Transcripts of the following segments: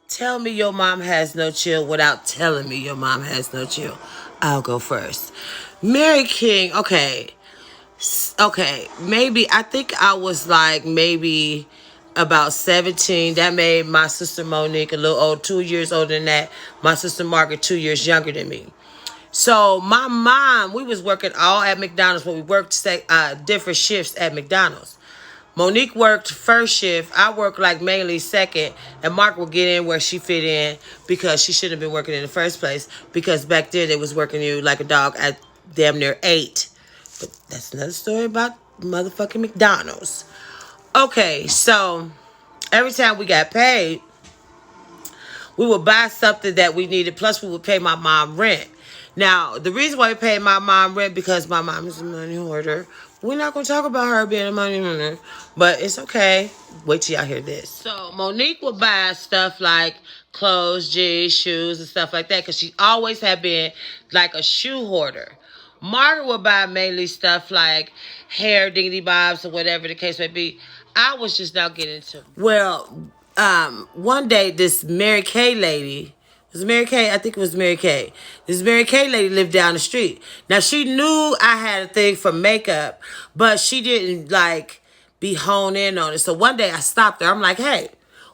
Tell me your mom has no chill without telling me your mom has no chill. I'll go first. Mary King, okay. Okay, maybe I think I was like maybe about 17. That made my sister Monique a little old, 2 years older than that. My sister Margaret 2 years younger than me. So my mom, we was working all at McDonald's, but we worked different shifts at McDonald's. Monique worked first shift. I worked like mainly second, and Mark would get in where she fit in because she shouldn't have been working in the first place. Because back then it was working you like a dog at damn near 8. But that's another story about motherfucking McDonald's. Okay, so every time we got paid, we would buy something that we needed. Plus, we would pay my mom rent. Now, the reason why we paid my mom rent because my mom is a money hoarder. We're not gonna talk about her being a money hoarder, but it's okay. Wait till y'all hear this. So Monique would buy stuff like clothes, jeans, shoes, and stuff like that because she always had been like a shoe hoarder. Margaret would buy mainly stuff like hair, diggity bobs, or whatever the case may be. I was just now getting into. Well, one day this Mary Kay lady, was it Mary Kay? I think it was Mary Kay. This Mary Kay lady lived down the street. Now she knew I had a thing for makeup, but she didn't like be honed in on it. So one day I stopped her. I'm like, hey,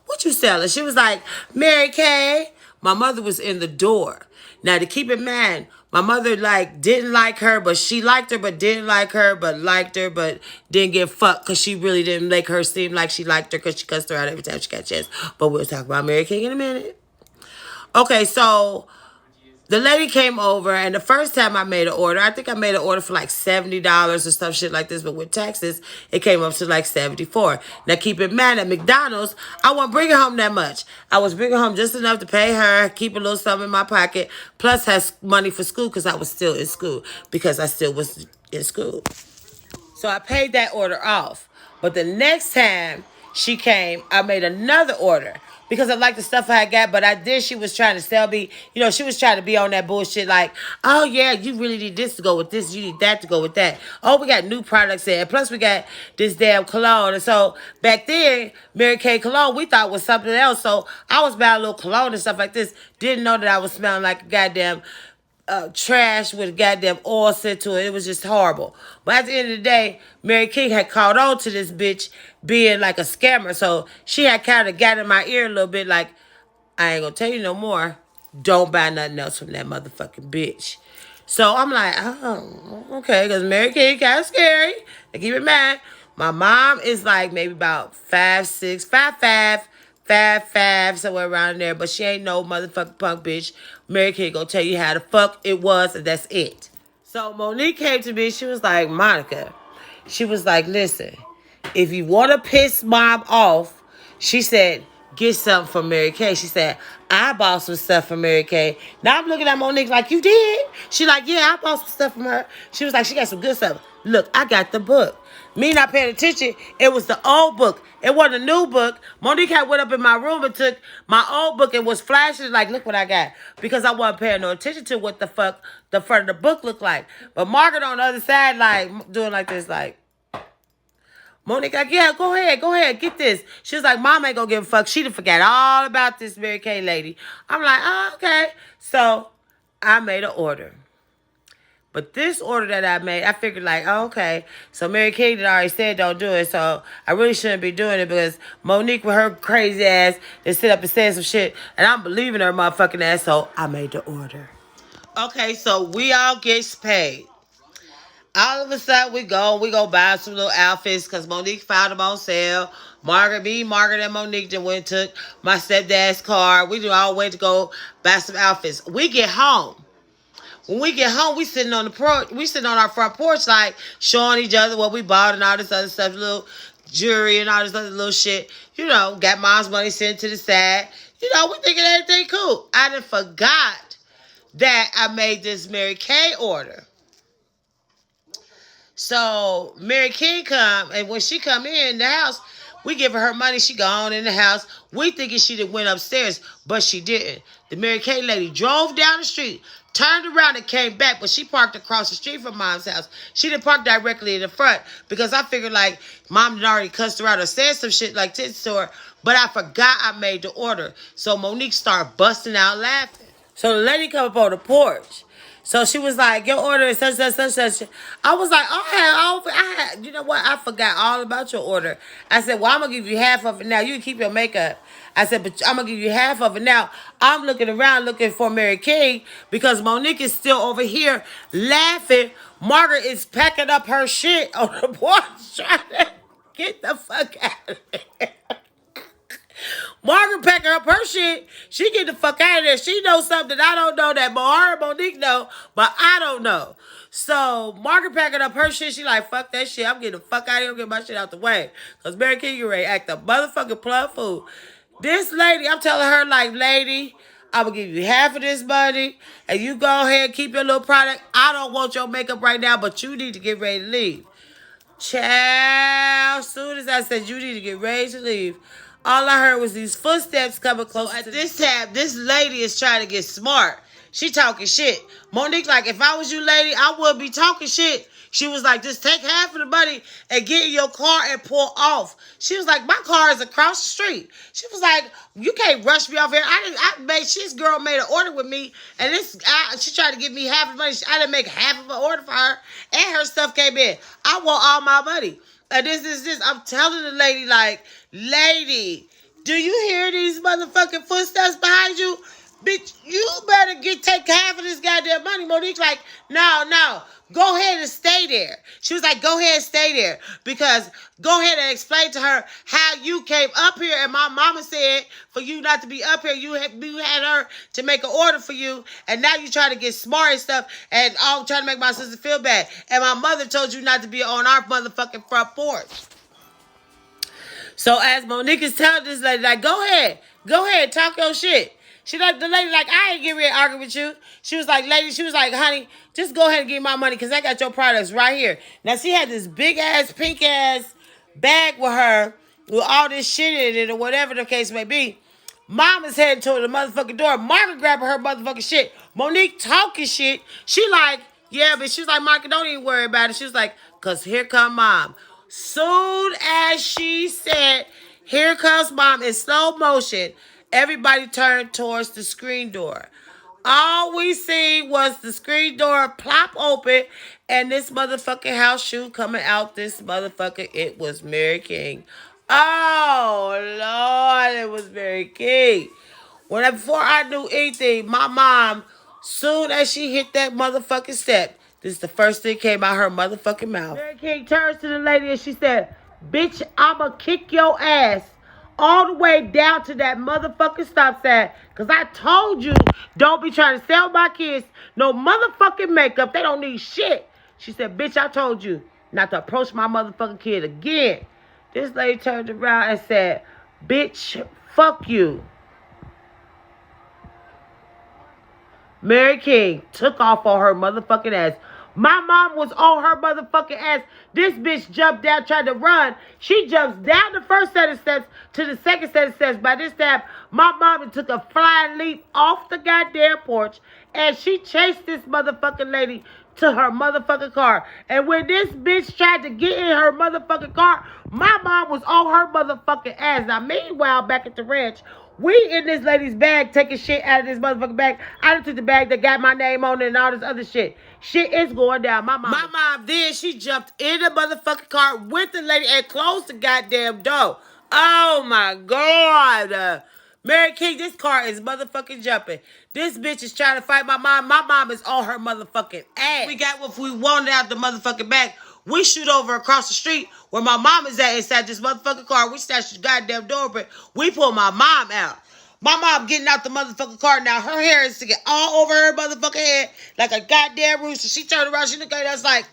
what you selling? She was like, Mary Kay. My mother was in the door. Now to keep in mind, my mother like didn't like her, but she liked her, but didn't like her, but liked her, but didn't get fucked because she really didn't make her seem like she liked her because she cussed her out every time she got a chance. But we'll talk about Mary King in a minute. Okay, so the lady came over, and the first time I made an order, I think I made an order for like $70 or some shit like this, but with taxes, it came up to like 74. Now keep in mind, at McDonald's, I wasn't bringing home that much. I was bringing home just enough to pay her, keep a little something in my pocket, plus has money for school because I was still in school, because I still was in school. So I paid that order off. But the next time she came, I made another order because I liked the stuff I had got. But I did. She was trying to sell me. You know, she was trying to be on that bullshit like, oh, yeah, you really need this to go with this. You need that to go with that. Oh, we got new products in. Plus, we got this damn cologne. And so back then, Mary Kay cologne, we thought was something else. So I was buying a little cologne and stuff like this. Didn't know that I was smelling like a goddamn trash with goddamn oil sent to it. It was just horrible. But at the end of the day, Mary King had caught on to this bitch being like a scammer. So she had kind of got in my ear a little bit like, I ain't gonna tell you no more. Don't buy nothing else from that motherfucking bitch. So I'm like, oh, okay, because Mary King kind of scary. And keep in mind, my mom is like maybe about 5'6", 5'5", 5'5", somewhere around there. But she ain't no motherfucking punk bitch. Mary King gonna tell you how the fuck it was, and that's it. So Monique came to me. She was like, Monica. She was like, listen, if you want to piss mom off, she said, get something from Mary Kay. She said, I bought some stuff from Mary Kay. Now I'm looking at Monique like, you did? She like, yeah, I bought some stuff from her. She was like, she got some good stuff. Look, I got the book. Me not paying attention, it was the old book. It wasn't a new book. Monique had went up in my room and took my old book and was flashing like, look what I got. Because I wasn't paying no attention to what the fuck the front of the book looked like. But Margaret on the other side, like, doing like this, like, Monique like, yeah, go ahead, get this. She was like, Mom ain't gonna give a fuck. She done forgot all about this Mary Kay lady. I'm like, oh, okay. So I made an order. But this order that I made, I figured like, oh, okay. So Mary Kay had already said don't do it. So I really shouldn't be doing it because Monique with her crazy ass and sit up and say some shit. And I'm believing her motherfucking ass. So I made the order. Okay, so we all gets paid. All of a sudden we go buy some little outfits because Monique found them on sale. Margaret and Monique then went and took my stepdad's car. We all went to go buy some outfits. We get home. When we get home, we sitting on the porch. We sitting on our front porch, like showing each other what we bought and all this other stuff, little jewelry and all this other little shit. You know, got mom's money sent to the side. You know, we thinking everything cool. I done forgot that I made this Mary Kay order. So Mary King come, and when she come in the house, We giving her money. She gone in the house. We thinking she done went upstairs, but she didn't. The Mary Kay lady drove down the street, turned around and came back, but she parked across the street from Mom's house. She didn't park directly in the front because I figured like Mom had already cussed her out or said some shit like this to her, but I forgot I made the order. So Monique started busting out laughing. So the lady come up on the porch. So she was like, your order is such, such, such, such. I was like, you know what? I forgot all about your order. I said, well, I'm going to give you half of it now. You can keep your makeup. I said, but I'm going to give you half of it now. I'm looking around looking for Mary Kay because Monique is still over here laughing. Margaret is packing up her shit on the porch trying to get the fuck out of there. Margaret packing up her shit. She get the fuck out of there. She knows something I don't know that her and Monique know, but I don't know. So Margaret packing up her shit. She like, fuck that shit. I'm getting the fuck out of here. I'm getting my shit out the way. Because Mary Kay, you ready to act a motherfucking plum fool. This lady, I'm telling her like, lady, I'm going to give you half of this money. And you go ahead and keep your little product. I don't want your makeup right now, but you need to get ready to leave. Child, soon as I said you need to get ready to leave, all I heard was these footsteps coming close. At this time, this lady is trying to get smart. She talking shit. Monique like, if I was you, lady, I would be talking shit. She was like, just take half of the money and get in your car and pull off. She was like, my car is across the street. She was like, you can't rush me off here. This girl made an order with me, and she tried to give me half of the money. I didn't make half of an order for her, and her stuff came in. I want all my money. And this. I'm telling the lady, like, lady, do you hear these motherfucking footsteps behind you? Bitch, you better take half of this goddamn money. Monique like, no, go ahead and stay there. She was like, go ahead and stay there. Because go ahead and explain to her how you came up here. And my mama said for you not to be up here, you had her to make an order for you. And now you trying to get smart and stuff. And I'm trying to make my sister feel bad. And my mother told you not to be on our motherfucking front porch. So as Monique is telling this lady, like, go ahead, talk your shit. She like, the lady like, I ain't getting ready to argue with you. She was like, honey, just go ahead and give me my money because I got your products right here. Now she had this big ass, pink ass bag with her with all this shit in it or whatever the case may be. Mom is heading toward the motherfucking door. Margaret grabbing her motherfucking shit. Monique talking shit. She like, yeah, but she's like, Margaret, don't even worry about it. She was like, because here come Mom. Soon as she said, here comes Mom in slow motion, everybody turned towards the screen door. All we seen was the screen door plop open and this motherfucking house shoe coming out this motherfucker. It was Mary King. Oh, Lord, it was Mary King. Before I knew anything, my mom, soon as she hit that motherfucking step, this is the first thing came out her motherfucking mouth. Mary King turns to the lady and she said, bitch, I'ma kick your ass all the way down to that motherfucking stop sign. Because I told you, don't be trying to sell my kids no motherfucking makeup. They don't need shit. She said, bitch, I told you not to approach my motherfucking kid again. This lady turned around and said, bitch, fuck you. Mary King took off on her motherfucking ass. My mom was on her motherfucking ass. This bitch jumped down, tried to run. She jumps down the first set of steps to the second set of steps. By this time, my mom took a flying leap off the goddamn porch, and she chased this motherfucking lady to her motherfucking car. And when this bitch tried to get in her motherfucking car, my mom was on her motherfucking ass. Now, meanwhile, back at the ranch, we in this lady's bag taking shit out of this motherfucking bag. I done took the bag that got my name on it and all this other shit. Shit is going down. My mom then, she jumped in the motherfucking car with the lady and closed the goddamn door. Oh my God. Mary King, this car is motherfucking jumping. This bitch is trying to fight my mom. My mom is on her motherfucking ass. We got what we wanted out the motherfucking bag. We shoot over across the street where my mom is at inside this motherfucking car. We snatch the goddamn door open. We pull my mom out. My mom getting out the motherfucking car now. Her hair is sticking all over her motherfucking head like a goddamn rooster. She turned around. She looked at us like,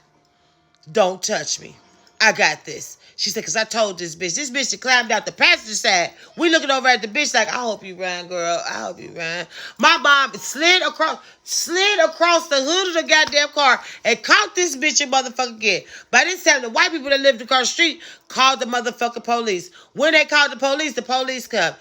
don't touch me. I got this. She said, because I told this bitch. This bitch had climbed out the passenger side. We looking over at the bitch like, I hope you run, girl. I hope you run. My mom slid across the hood of the goddamn car and caught this bitch and motherfucker again. By this time, the white people that lived across the street called the motherfucking police. When they called the police come.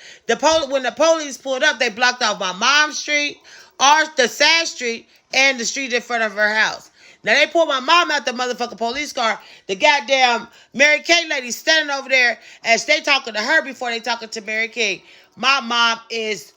When the police pulled up, they blocked off my mom's street, the side street, and the street in front of her house. Now, they pulled my mom out the motherfucking police car. The goddamn Mary Kay lady standing over there as they talking to her before they talking to Mary King. My mom is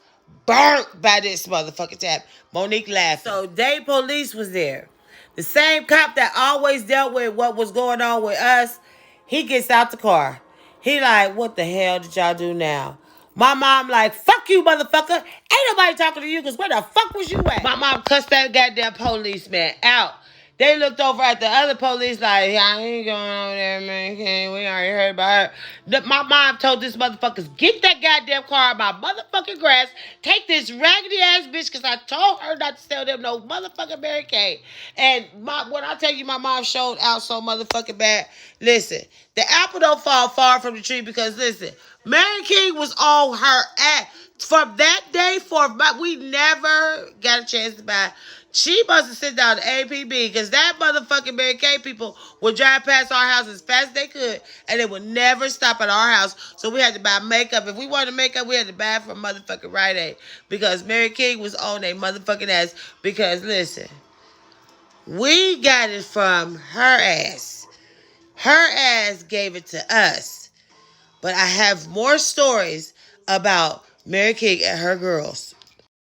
burnt by this motherfucking tap. Monique laughed. So, day police was there. The same cop that always dealt with what was going on with us, he gets out the car. He like, what the hell did y'all do now? My mom like, fuck you, motherfucker. Ain't nobody talking to you because where the fuck was you at? My mom cussed that goddamn policeman out. They looked over at the other police like, I ain't going over there, man. We already heard about her. My mom told this motherfuckers, get that goddamn car out my motherfucking grass. Take this raggedy ass bitch because I told her not to sell them no motherfucking Mary Kay. And when I tell you my mom showed out so motherfucking bad, listen, the apple don't fall far from the tree because, listen, Mary King was on her ass. From that day forth, we never got a chance to buy. She must have sit down to APB because that motherfucking Mary Kay people would drive past our house as fast as they could and they would never stop at our house. So we had to buy makeup. If we wanted makeup, we had to buy it from motherfucking Rite Aid because Mary King was on a motherfucking ass. Because, listen, we got it from her ass. Her ass gave it to us. But I have more stories about Mary King and her girls.